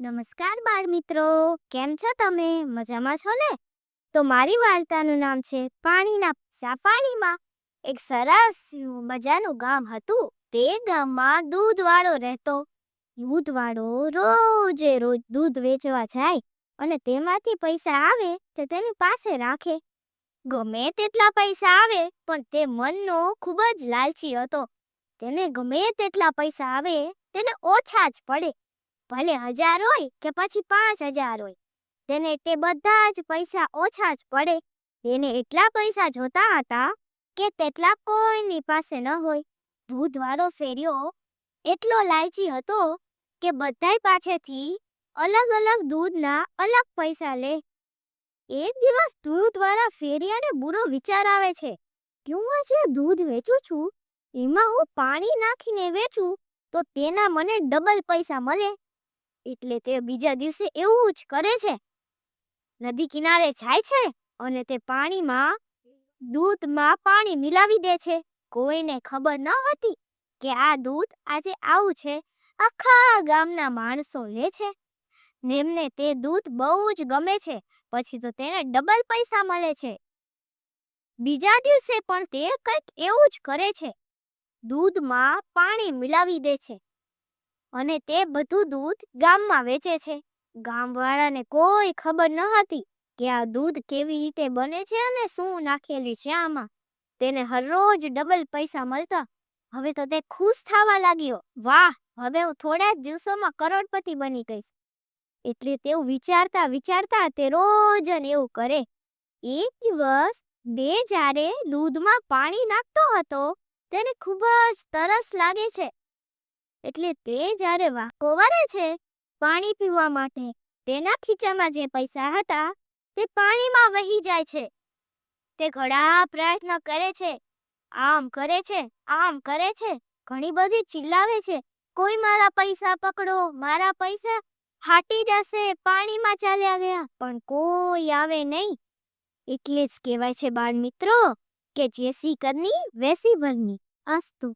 નમસ્કાર બાળ મિત્રો, કેમ છો તમે? મજામાં છો ને? તો મારી વાર્તાનું નામ છે પાણીના પૈસા પાણીમાં. એક સરસ મજાનું ગામ હતું. તે ગામમાં દૂધવાળો રહેતો. દૂધવાળો રોજે રોજ દૂધ વેચવા જાય અને તેમાંથી પૈસા આવે તે તેની પાસે રાખે. ગમે તેટલા પૈસા આવે પણ તે મનનો ખૂબ જ લાલચી હતો. તેને ગમે તેટલા પૈસા આવે તેને ઓછા જ પડે. ભલે 1000 હોય કે પછી 5000 હોય, તેને તે બધા જ પૈસા ઓછા જ પડે. તેને એટલા પૈસા જોતા હતા કે તેટલા કોઈની પાસે ન હોય. દૂધવાળો ફેરિયો એટલો લાલચી હતો કે બધાય પાસેથી અલગ અલગ દૂધના અલગ પૈસા લે. એક દિવસ દૂધવાળા ફેરિયાને બુરો વિચાર આવે છે કે હું આજે દૂધ વેચું છું, એમાં હું પાણી નાખીને વેચું તો તેના મને ડબલ પૈસા મળે. એટલે તે બીજા દિવસે એવું જ કરે છે. નદી કિનારે જાય છે અને તે દૂધમાં પાણી મિલાવી દે છે. કોઈને ખબર ન હતી કે આ દૂધ આજે આવું છે. આખા ગામના માણસો લે છે. એમને તે દૂધ બહુ જ ગમે છે. પછી તો તેને ડબલ પૈસા મળે છે. બીજા દિવસે પણ તે કંઈક એવું જ કરે છે. દૂધમાં પાણી મિલાવી દે છે અને તે બધું દૂધ ગામમાં વેચે છે. ગામવાળાને કોઈ ખબર ન હતી કે આ દૂધ કેવી રીતે બને છે અને શું નાખેલી છે આમાં. તેને હરરોજ ડબલ પૈસા મળતા. હવે તો તે ખુશ થવા લાગ્યો. વાહ, હવે હું થોડા જ દિવસોમાં કરોડપતિ બની ગઈશ. એટલે તેવું વિચારતા વિચારતા તે રોજ એવું કરે. એક દિવસ બે જ્યારે દૂધમાં પાણી નાખતો હતો, તેને ખૂબ જ તરસ લાગે છે. એટલે તે જ્યારે વાંકો વળે છે પાણી પીવા માટે, તેના ખીચામાં જે પૈસા હતા તે પાણીમાં વહી જાય છે. તે ઘણા પ્રયત્ન કરે છે, આમ કરે છે, આમ કરે છે, ઘણી બધી ચિલ્લાવે છે, કોઈ મારા પૈસા પકડો, મારા પૈસા ફાટી જશે, પાણીમાં ચાલ્યા ગયા. પણ કોઈ આવે નહીં. એટલે જ કહેવાય છે બાળ મિત્રો કે જેસી કરની વૈસી ભરની. અસ્તુ.